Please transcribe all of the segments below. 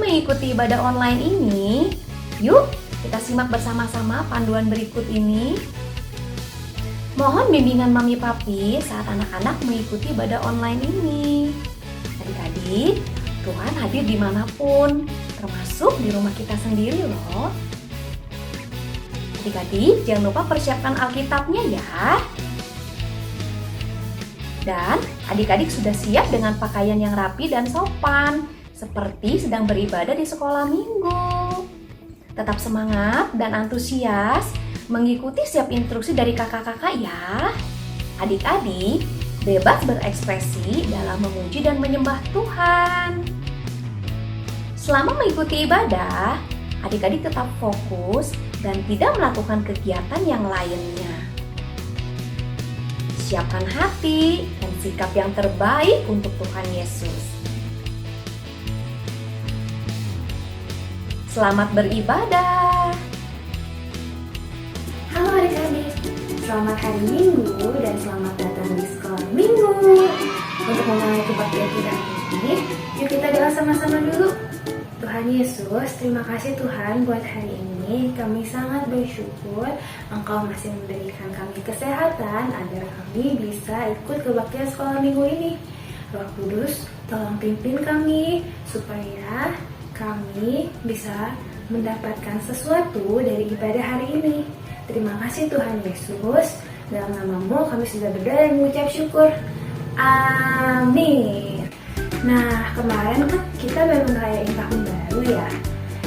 mengikuti ibadah online ini? Yuk, kita simak bersama-sama panduan berikut ini. Mohon bimbingan Mami Papi saat anak-anak mengikuti ibadah online ini. Adik-adik, Tuhan hadir dimanapun, termasuk di rumah kita sendiri loh. Adik-adik, jangan lupa persiapkan Alkitabnya ya. Dan adik-adik sudah siap dengan pakaian yang rapi dan sopan, seperti sedang beribadah di sekolah minggu. Tetap semangat dan antusias mengikuti setiap instruksi dari kakak-kakak ya. Adik-adik bebas berekspresi dalam memuji dan menyembah Tuhan. Selama mengikuti ibadah, adik-adik tetap fokus dan tidak melakukan kegiatan yang lainnya. Siapkan hati dan sikap yang terbaik untuk Tuhan Yesus. Selamat beribadah. Halo adik-adik, selamat hari Minggu dan selamat datang di sekolah Minggu. Untuk memulai kebaktian kita ini, yuk kita doa sama-sama dulu. Tuhan Yesus, terima kasih Tuhan buat hari ini. Kami sangat bersyukur Engkau masih memberikan kami kesehatan agar kami bisa ikut kebaktian sekolah Minggu ini. Roh Kudus, tolong pimpin kami supaya kami bisa mendapatkan sesuatu dari ibadah hari ini. Terima kasih Tuhan Yesus. Dalam nama-Mu kami sudah berdoa dan mengucap syukur. Amin. Nah, kemarin kan kita baru merayakan tahun baru ya.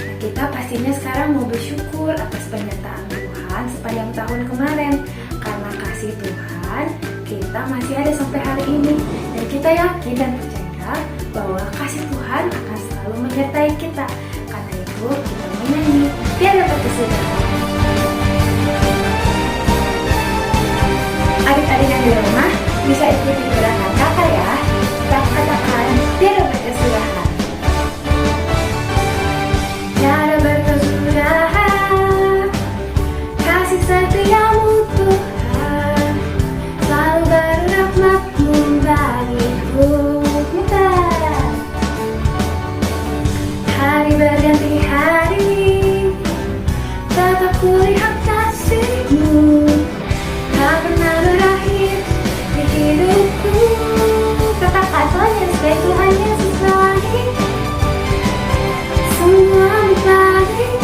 Nah, kita pastinya sekarang mau bersyukur atas penyertaan Tuhan sepanjang tahun kemarin. Karena kasih Tuhan, kita masih ada sampai hari ini. Dan kita yakin dan percaya bahwa kasih Tuhan akan selalu menyertai kita. Karena itu kita menyanyi biar dapat kesudahan. Adik-adik yang di rumah bisa ikuti gerakan kakak ya. Kita katakan biar dapat kesudahan. Biar berkesudahan, kasih setiamu Tuhan, selalu berrahmat-Mu bagiku. Hari berganti hari, tetap kulihat kasih-Mu, tak pernah berakhir di hidupku. Katakan Tuhan Yesus baik, Tuhan Yesus baik, semua baik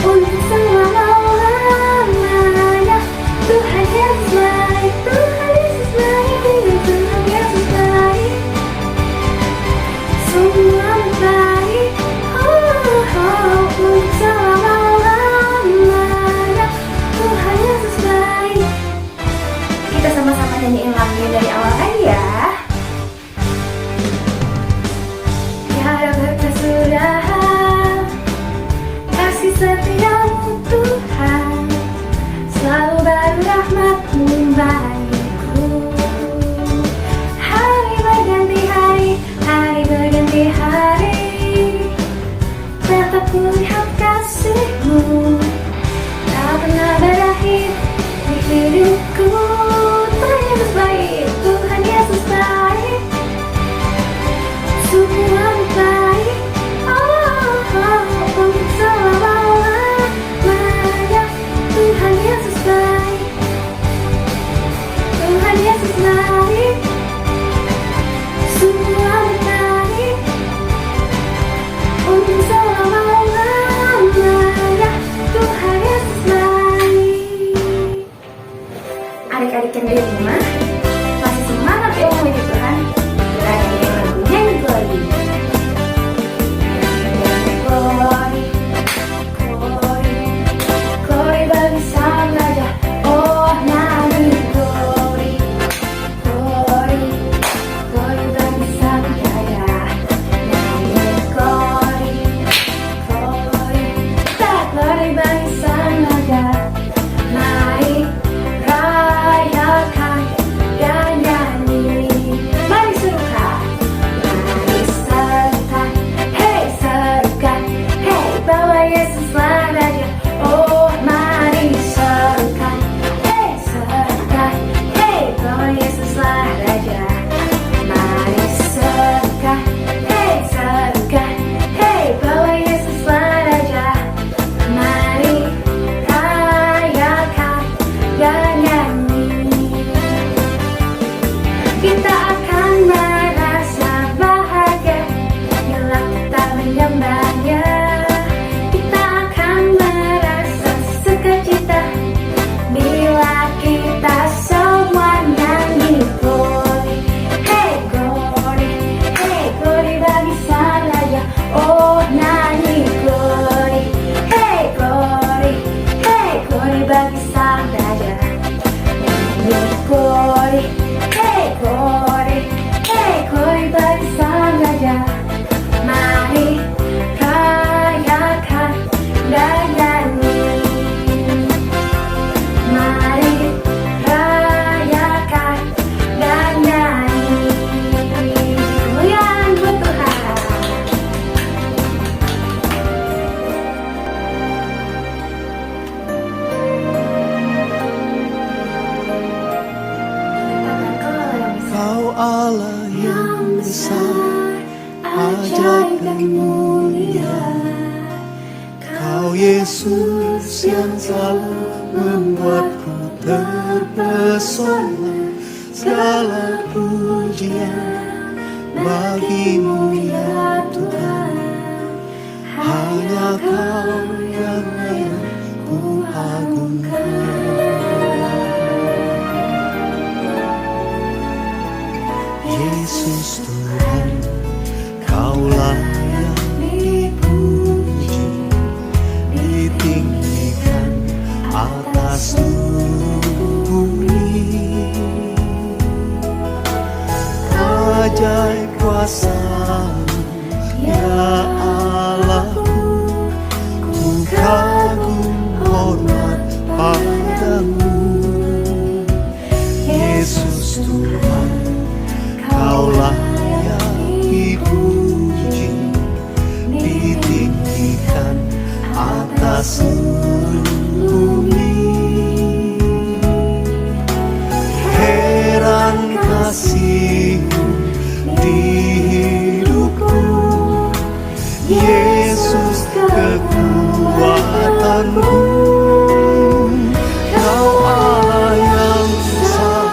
untuk selama-lamanya. Tuhan Yesus baik, Tuhan Yesus baik, Tuhan Yesus baik, semua baik, untuk selama-lamanya. Tuhan Yesus baik. Kita sama-sama nyanyiin lagunya dari awal lagi ya. Tiada berkesudahan, kasih setiamu Tuhan, selalu berrahmat-Mu bagiku. Hari berganti hari, hari berganti hari, tetap kulihat kasih-Mu, tak pernah berakhir di hidupku. Tuhan Yesus baik, Tuhan Yesus baik, semua baik, untuk selama-lamanya. Tuhan Yesus baik, Tuhan Yesus baik, semua baik, untuk selama-lamanya. Tuhan Yesus baik. dan mulia. Kau Yesus yang selalu membuatku terpesona. Segala pujian bagimu ya Tuhan. Hanya Kau yang layak ku agungkan. Yesus Tuhan, Kaulah yang dipuji, ditinggikan atas bumi. Ajaib kuasa-Mu ya Allahku, ku kagum hormat padamu. Yesus Tuhan, Kaulah yang dipuji, ditinggikan atas bumi. Heran kasih-Mu di hidupku, Yesus kekuatanku. Kau Allah yang besar,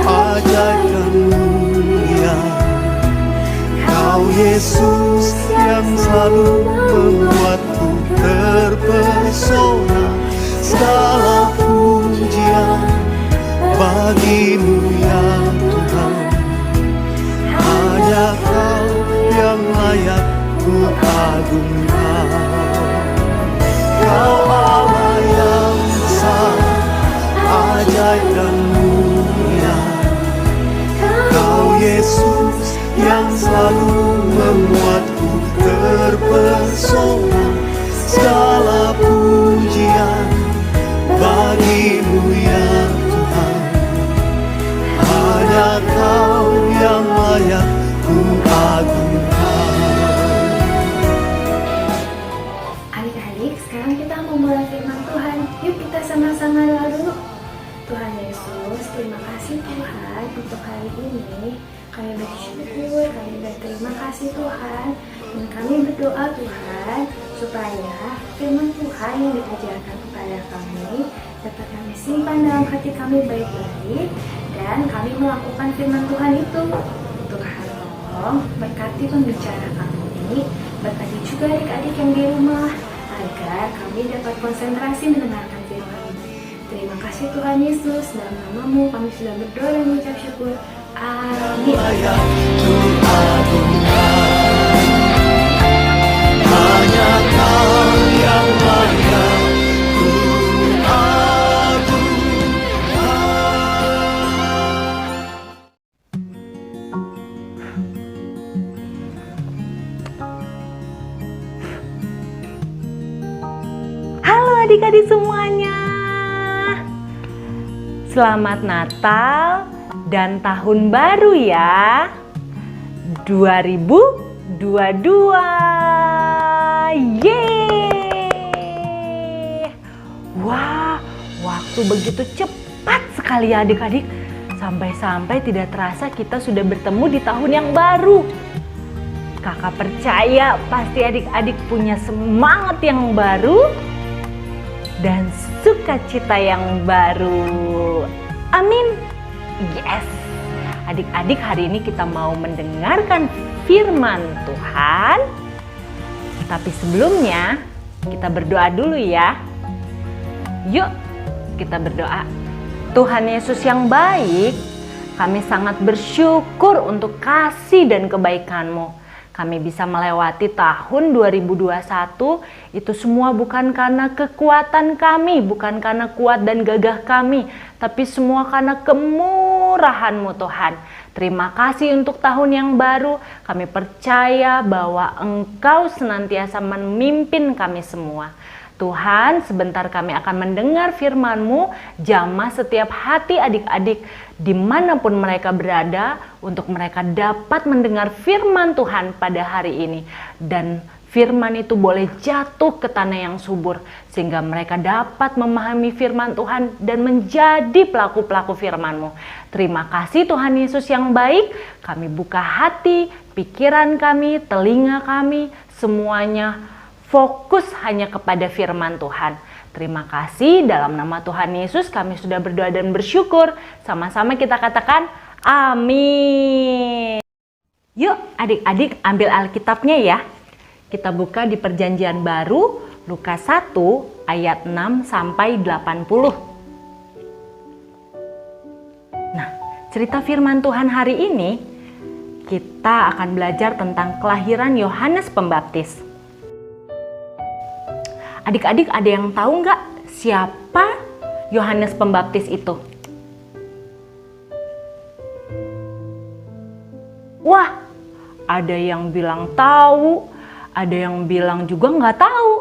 ajaib dan mulia. Kau Yesus yang selalu membuatku terpesona. Segala pujian bagimu ya Tuhan. Hanya Kau yang layak ku agungkan. Kau Allah yang besar, ajaib dan mulia. Kau Yesus yang selalu membuatku terpesona. Segala pujian bagimu ya Tuhan. Hanya Kau yang layak ku agungkan. Adik-adik, sekarang kita mau mulai firman Tuhan. Yuk kita sama-sama doa dulu. Tuhan Yesus, terima kasih Tuhan untuk hari ini. Kami bersyukur, kami berterima kasih Tuhan. Dan kami berdoa Tuhan, supaya firman Tuhan yang diajarkan kepada kami dapat kami simpan dalam hati kami baik-baik. Dan kami melakukan firman Tuhan itu. Tuhan tolong berkati pembicara kami, berkati juga adik-adik yang di rumah, agar kami dapat konsentrasi mendengarkan firman. Terima kasih Tuhan Yesus, dalam nama-Mu kami sudah berdoa dan mengucap syukur. Amin. Layak ku agungkan. Hanya Kau yang layak ku agungkan. Halo adik-adik semuanya. Selamat Natal dan Tahun Baru ya. 2022. Yeay. Wah, waktu begitu cepat sekali ya adik-adik. Sampai-sampai tidak terasa kita sudah bertemu di tahun yang baru. Kakak percaya pasti adik-adik punya semangat yang baru dan sukacita yang baru. Amin. Yes. Adik-adik, hari ini kita mau mendengarkan firman Tuhan. Tapi sebelumnya kita berdoa dulu ya. Yuk kita berdoa. Tuhan Yesus yang baik, kami sangat bersyukur untuk kasih dan kebaikan-Mu. Kami bisa melewati tahun 2021, itu semua bukan karena kekuatan kami, bukan karena kuat dan gagah kami, tapi semua karena kemurahan-Mu Tuhan. Terima kasih untuk tahun yang baru, kami percaya bahwa Engkau senantiasa memimpin kami semua. Tuhan, sebentar kami akan mendengar firman-Mu, jamah setiap hati adik-adik dimanapun mereka berada, untuk mereka dapat mendengar firman Tuhan pada hari ini. Dan firman itu boleh jatuh ke tanah yang subur, sehingga mereka dapat memahami firman Tuhan dan menjadi pelaku-pelaku firman-Mu. Terima kasih Tuhan Yesus yang baik, kami buka hati pikiran kami, telinga kami, semuanya fokus hanya kepada firman Tuhan. Terima kasih, dalam nama Tuhan Yesus kami sudah berdoa dan bersyukur. Sama-sama kita katakan amin. Yuk adik-adik ambil Alkitabnya ya. Kita buka di Perjanjian Baru Lukas 1 ayat 6 sampai 80. Nah, cerita firman Tuhan hari ini kita akan belajar tentang kelahiran Yohanes Pembaptis. Adik-adik ada yang tahu nggak siapa Yohanes Pembaptis itu? Wah, ada yang bilang tahu, ada yang bilang juga nggak tahu.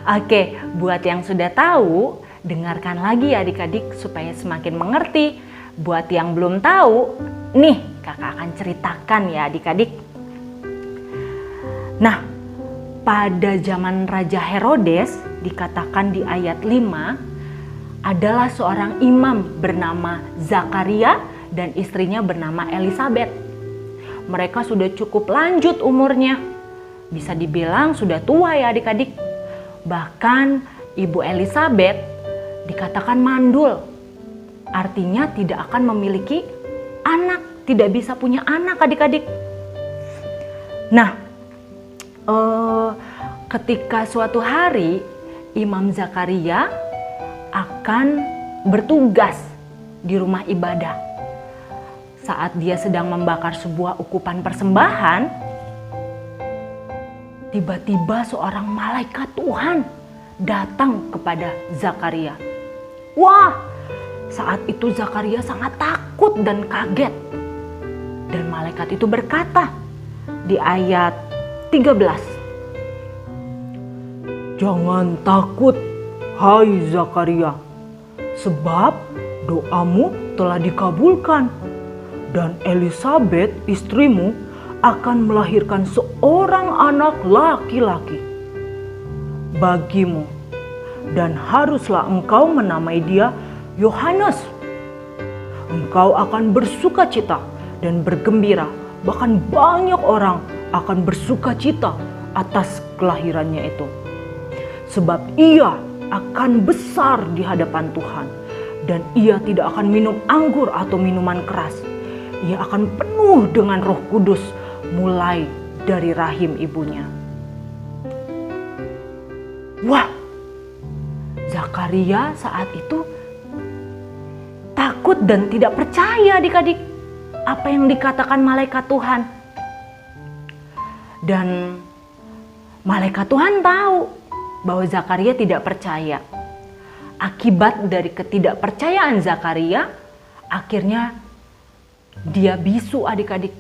Oke, buat yang sudah tahu, dengarkan lagi adik-adik supaya semakin mengerti. Buat yang belum tahu, nih kakak akan ceritakan ya adik-adik. Nah, pada zaman Raja Herodes, dikatakan di ayat 5, adalah seorang imam bernama Zakaria dan istrinya bernama Elisabet. Mereka sudah cukup lanjut umurnya. Bisa dibilang sudah tua ya adik-adik. Bahkan Ibu Elisabet dikatakan mandul. Artinya tidak akan memiliki anak, tidak bisa punya anak adik-adik. Nah, ketika suatu hari Imam Zakaria akan bertugas di rumah ibadah. Saat dia sedang membakar sebuah ukupan persembahan, tiba-tiba seorang malaikat Tuhan datang kepada Zakaria. Wah, saat itu Zakaria sangat takut dan kaget. Dan malaikat itu berkata di ayat 13, Jangan takut, hai Zakaria, sebab doamu telah dikabulkan, dan Elisabet istrimu akan melahirkan seorang anak laki-laki bagimu, dan haruslah engkau menamai dia Yohanes. Engkau akan bersukacita dan bergembira, bahkan banyak orang akan bersukacita atas kelahirannya itu. Sebab ia akan besar di hadapan Tuhan, dan ia tidak akan minum anggur atau minuman keras. Ia akan penuh dengan Roh Kudus mulai dari rahim ibunya. Wah, Zakaria saat itu takut dan tidak percaya adik-adik apa yang dikatakan malaikat Tuhan. Dan malaikat Tuhan tahu bahwa Zakaria tidak percaya. Akibat dari ketidakpercayaan Zakaria, akhirnya dia bisu adik-adik.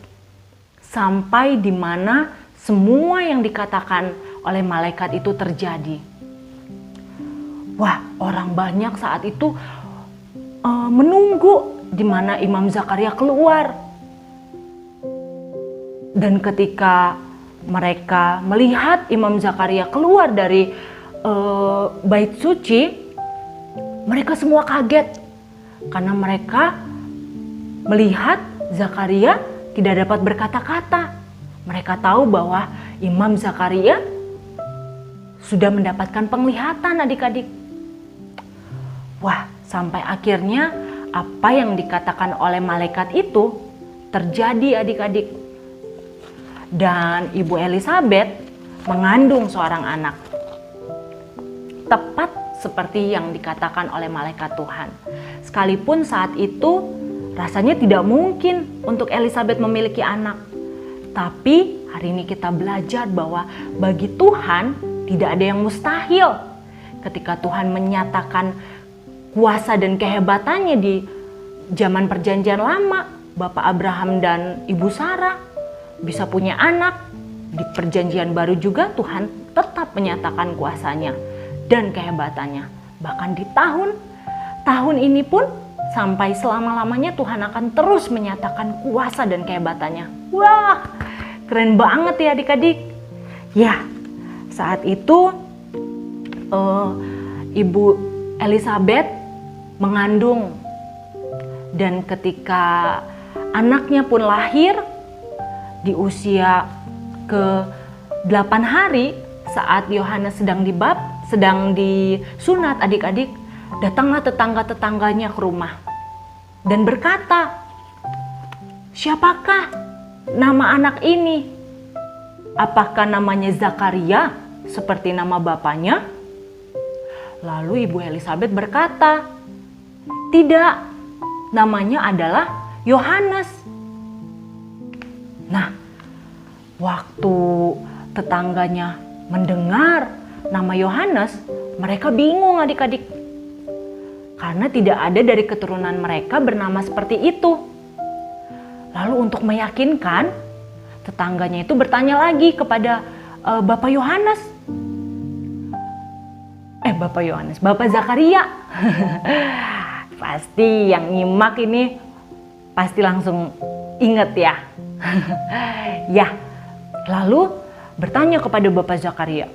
Sampai di mana semua yang dikatakan oleh malaikat itu terjadi. Wah, orang banyak saat itu menunggu di mana Imam Zakaria keluar. Dan ketika mereka melihat Imam Zakaria keluar dari bait suci, mereka semua kaget karena mereka melihat Zakaria tidak dapat berkata-kata. Mereka tahu bahwa Imam Zakaria sudah mendapatkan penglihatan adik-adik. Wah, sampai akhirnya apa yang dikatakan oleh malaikat itu terjadi adik-adik. Dan Ibu Elisabet mengandung seorang anak. Tepat seperti yang dikatakan oleh malaikat Tuhan. Sekalipun saat itu rasanya tidak mungkin untuk Elisabet memiliki anak. Tapi hari ini kita belajar bahwa bagi Tuhan tidak ada yang mustahil. Ketika Tuhan menyatakan kuasa dan kehebatannya di zaman perjanjian lama, Bapak Abraham dan Ibu Sarah bisa punya anak. Di perjanjian baru juga Tuhan tetap menyatakan kuasanya dan kehebatannya. Bahkan di tahun ini pun sampai selama-lamanya Tuhan akan terus menyatakan kuasa dan kehebatannya. Wah, keren banget ya adik-adik. Ya, saat itu Ibu Elisabet mengandung. Dan ketika anaknya pun lahir, di usia ke 8 hari saat Yohanes sedang disunat adik-adik, datanglah tetangga-tetangganya ke rumah dan berkata, "Siapakah nama anak ini? Apakah namanya Zakaria seperti nama bapaknya?" Lalu Ibu Elizabeth berkata, "Tidak, namanya adalah Yohanes." Nah, waktu tetangganya mendengar nama Yohanes, mereka bingung adik-adik. Karena tidak ada dari keturunan mereka bernama seperti itu. Lalu untuk meyakinkan, tetangganya itu bertanya lagi kepada Bapak Yohanes. Bapak Zakaria. Pasti yang nyimak ini pasti langsung inget ya. Ya, lalu bertanya kepada Bapak Zakaria,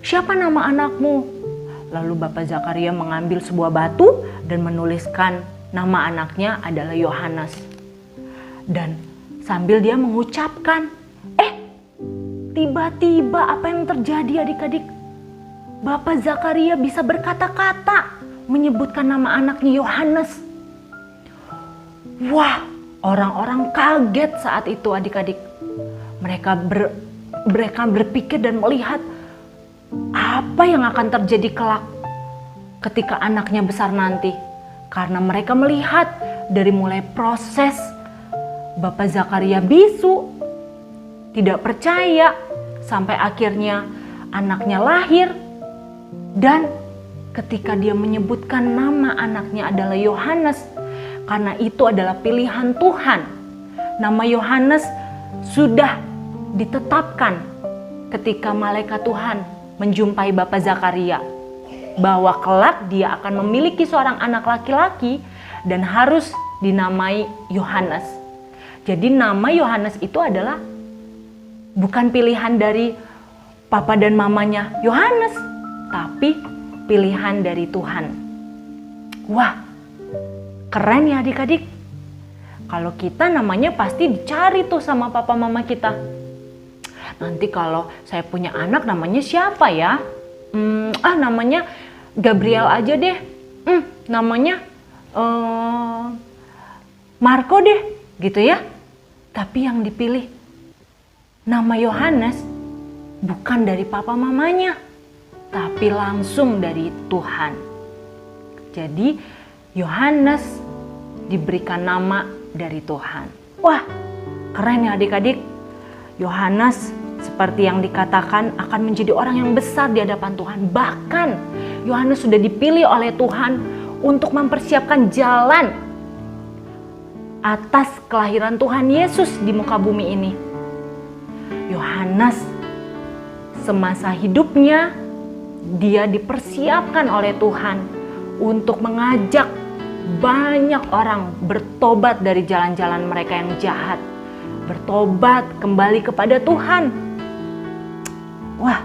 "Siapa nama anakmu?" Lalu Bapak Zakaria mengambil sebuah batu dan menuliskan nama anaknya adalah Yohanes. Dan sambil dia mengucapkan, tiba-tiba apa yang terjadi adik-adik? Bapak Zakaria bisa berkata-kata menyebutkan nama anaknya Yohanes. Wah, orang-orang kaget saat itu adik-adik. Mereka berpikir dan melihat apa yang akan terjadi kelak ketika anaknya besar nanti. Karena mereka melihat dari mulai proses Bapak Zakaria bisu, tidak percaya, sampai akhirnya anaknya lahir. Dan ketika dia menyebutkan nama anaknya adalah Yohanes, karena itu adalah pilihan Tuhan. Nama Yohanes sudah ditetapkan ketika malaikat Tuhan menjumpai Bapak Zakaria, bahwa kelak dia akan memiliki seorang anak laki-laki dan harus dinamai Yohanes. Jadi nama Yohanes itu adalah bukan pilihan dari papa dan mamanya Yohanes, tapi pilihan dari Tuhan. Wah, keren ya adik-adik. Kalau kita namanya pasti dicari tuh sama papa mama kita. Nanti kalau saya punya anak namanya siapa ya? Namanya Gabriel aja deh. Namanya Marco deh, gitu ya. Tapi yang dipilih nama Yohanes bukan dari papa mamanya, tapi langsung dari Tuhan. Jadi Yohanes diberikan nama dari Tuhan. Wah, keren ya adik-adik. Yohanes seperti yang dikatakan akan menjadi orang yang besar di hadapan Tuhan. Bahkan Yohanes sudah dipilih oleh Tuhan untuk mempersiapkan jalan atas kelahiran Tuhan Yesus di muka bumi ini. Yohanes semasa hidupnya dia dipersiapkan oleh Tuhan untuk mengajak banyak orang bertobat dari jalan-jalan mereka yang jahat, bertobat kembali kepada Tuhan. Wah,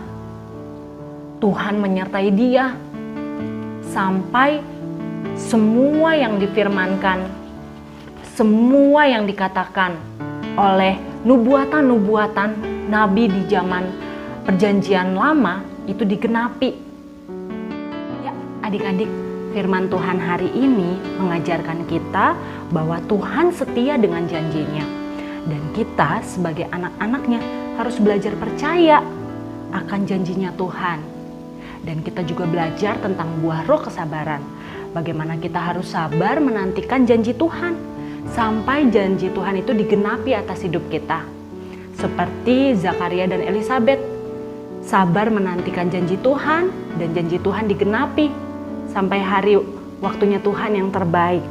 Tuhan menyertai dia sampai semua yang difirmankan, semua yang dikatakan oleh nubuatan-nubuatan nabi di zaman perjanjian lama itu digenapi. Ya, adik-adik, firman Tuhan hari ini mengajarkan kita bahwa Tuhan setia dengan janjinya. Dan kita sebagai anak-anaknya harus belajar percaya akan janjinya Tuhan. Dan kita juga belajar tentang buah roh kesabaran. Bagaimana kita harus sabar menantikan janji Tuhan sampai janji Tuhan itu digenapi atas hidup kita. Seperti Zakaria dan Elizabeth, sabar menantikan janji Tuhan dan janji Tuhan digenapi sampai hari waktunya Tuhan yang terbaik.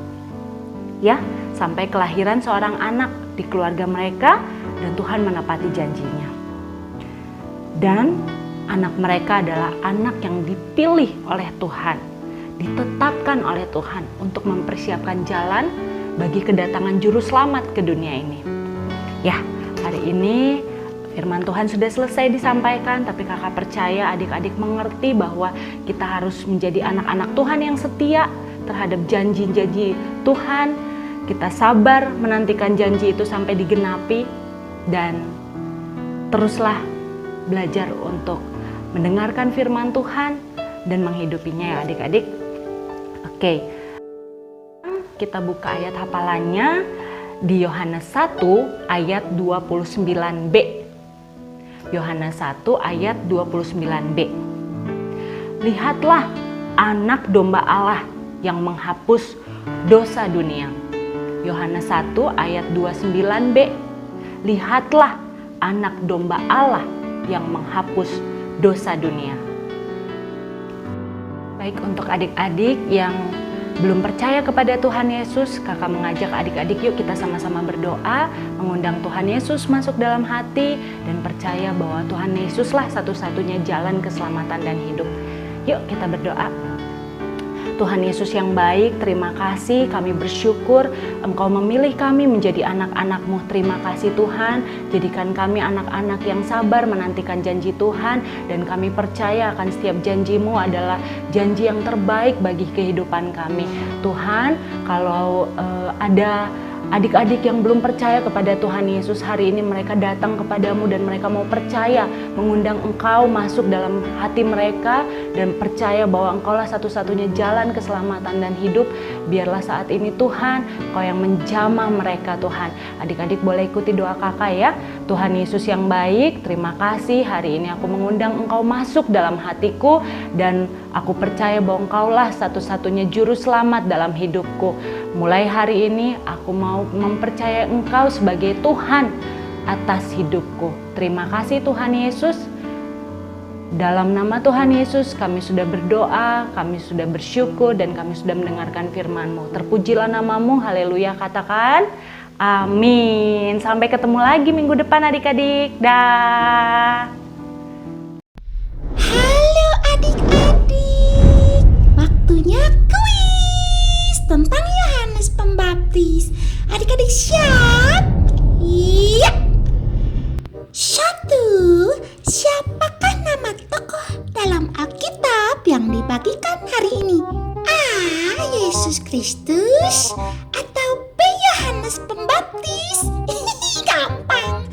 Ya, sampai kelahiran seorang anak di keluarga mereka dan Tuhan menepati janjinya. Dan anak mereka adalah anak yang dipilih oleh Tuhan, ditetapkan oleh Tuhan untuk mempersiapkan jalan bagi kedatangan juru selamat ke dunia ini. Ya, hari ini firman Tuhan sudah selesai disampaikan, tapi kakak percaya adik-adik mengerti bahwa kita harus menjadi anak-anak Tuhan yang setia terhadap janji-janji Tuhan, kita sabar menantikan janji itu sampai digenapi, dan teruslah belajar untuk mendengarkan firman Tuhan dan menghidupinya ya adik-adik. Oke, kita buka ayat hafalannya di Yohanes 1 ayat 29b. Yohanes 1 ayat 29b. Lihatlah anak domba Allah yang menghapus dosa dunia. Yohanes 1 ayat 29b. Lihatlah anak domba Allah yang menghapus dosa dunia. Baik, untuk adik-adik yang belum percaya kepada Tuhan Yesus, kakak mengajak adik-adik yuk kita sama-sama berdoa, mengundang Tuhan Yesus masuk dalam hati dan percaya bahwa Tuhan Yesuslah satu-satunya jalan keselamatan dan hidup. Yuk kita berdoa. Tuhan Yesus yang baik, terima kasih, kami bersyukur Engkau memilih kami menjadi anak-anak-Mu. Terima kasih Tuhan, jadikan kami anak-anak yang sabar menantikan janji Tuhan, dan kami percaya akan setiap janji-Mu adalah janji yang terbaik bagi kehidupan kami. Tuhan, kalau ada adik-adik yang belum percaya kepada Tuhan Yesus, hari ini mereka datang kepadamu dan mereka mau percaya, mengundang Engkau masuk dalam hati mereka dan percaya bahwa Engkaulah satu-satunya jalan keselamatan dan hidup. Biarlah saat ini Tuhan, Engkau yang menjamah mereka Tuhan. Adik-adik boleh ikuti doa kakak ya. Tuhan Yesus yang baik, terima kasih hari ini aku mengundang Engkau masuk dalam hatiku, dan aku percaya bahwa Engkaulah satu-satunya juru selamat dalam hidupku. Mulai hari ini aku mau mempercayai Engkau sebagai Tuhan atas hidupku. Terima kasih Tuhan Yesus. Dalam nama Tuhan Yesus kami sudah berdoa, kami sudah bersyukur, dan kami sudah mendengarkan firman-Mu. Terpujilah nama-Mu, haleluya, katakan amin. Sampai ketemu lagi minggu depan adik-adik. Dah. Halo adik-adik, waktunya kuis tentang Yohanes Pembaptis. Adik-adik siap? Iya. 1. Siapakah nama tokoh dalam Alkitab yang dibagikan hari ini? A. Yesus Kristus atau B. Yohanes Pembaptis? Gampang.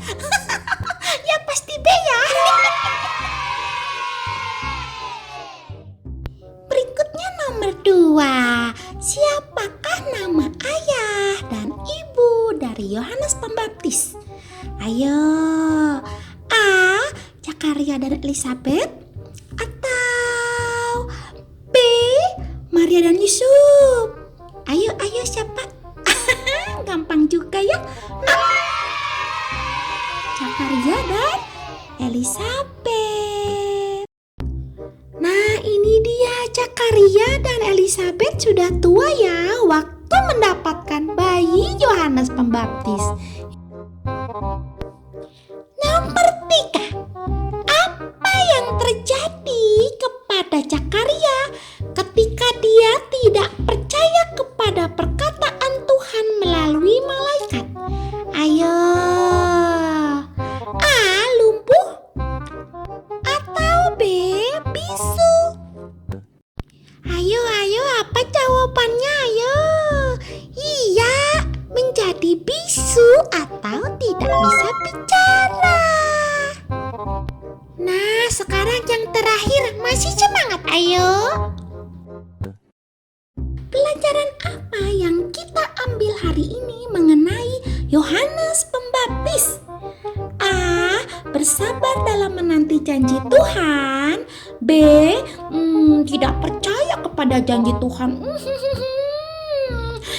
Ya pasti B ya. Berikutnya nomor 2. Siapakah nama ayah dan ibu dari Yohanes Pembaptis? Ayo. A. Zakaria dan Elisabet atau B. Maria dan Yusuf? Ayo siapa? Gampang juga ya. Zakaria dan Elisabet. Nah, ini dia, Zakaria dan Elisabet sudah tua ya waktu mendapatkan bayi Yohanes Pembaptis. Nomor 3. Apa yang terjadi kepada Zakaria ketika dia tidak percaya kepada perkataan Tuhan melalui malaikat? Ayo. A. Lumpuh atau B. Bisu? Ayo, apa jawabannya? Ayo. Iya, menjadi bisu atau tidak bisa bicara. Nah, sekarang yang terakhir, masih semangat? Ayo. Pelajaran apa yang kita ambil hari ini mengenai Yohanes Pembaptis? A. Bersabar dalam menanti janji Tuhan. B. Tidak percaya kepada janji Tuhan.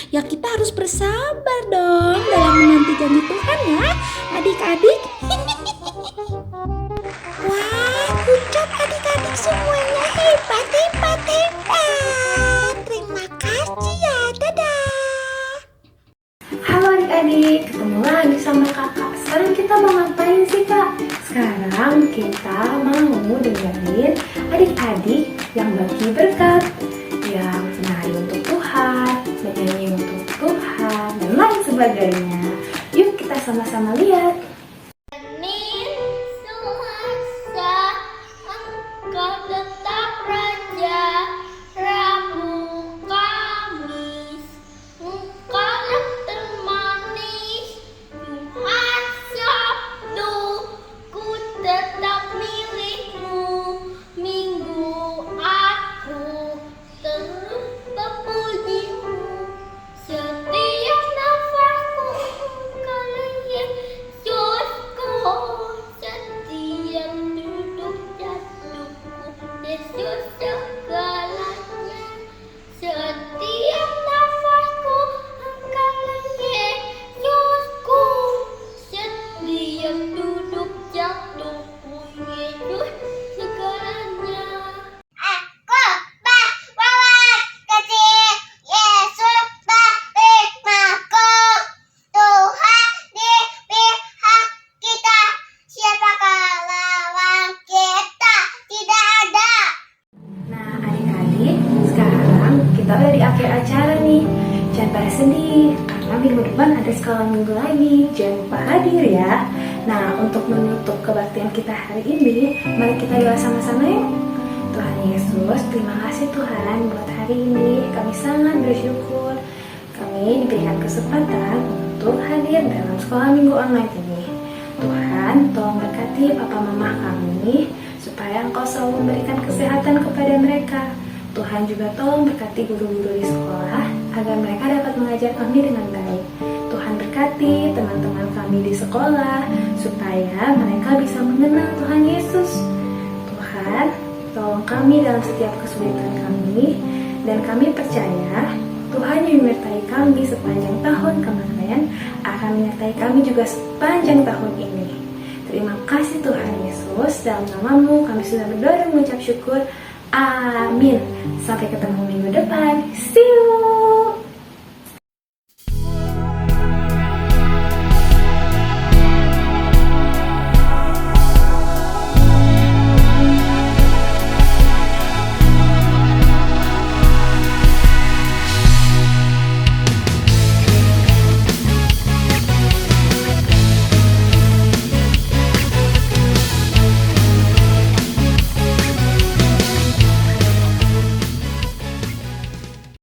Ya kita harus bersabar dong dalam menanti janji Tuhan ya adik-adik. Wah, ucap adik-adik semuanya hebat. Terima kasih ya, dadah. Halo adik-adik, ketemu lagi sama kakak. Sekarang kita mau ngapain sih kak? Sekarang kita mau dengerin adik-adik yang bagi berkat, yang menari untuk Tuhan, menyanyi untuk Tuhan, dan lain sebagainya. Yuk kita sama-sama lihat. Engkau tetap Raja, Rabu, Kamis, Engkau sekolah minggu lagi. Jangan lupa hadir ya. Nah, untuk menutup kebaktian kita hari ini, mari kita doa sama-sama ya. Tuhan Yesus, terima kasih Tuhan buat hari ini. Kami sangat bersyukur kami diberikan kesempatan untuk hadir dalam sekolah minggu online ini. Tuhan, tolong berkati papa mama kami supaya Engkau selalu memberikan kesehatan kepada mereka. Tuhan juga tolong berkati guru-guru di sekolah agar mereka dapat mengajar kami dengan baik. Tuhan berkati teman-teman kami di sekolah supaya mereka bisa mengenal Tuhan Yesus. Tuhan, tolong kami dalam setiap kesulitan kami, dan kami percaya Tuhan yang menyertai kami sepanjang tahun kemarin akan menyertai kami juga sepanjang tahun ini. Terima kasih Tuhan Yesus, dalam nama-Mu kami sudah berdoa dan mengucap syukur. Amin. Sampai ketemu minggu depan. See you.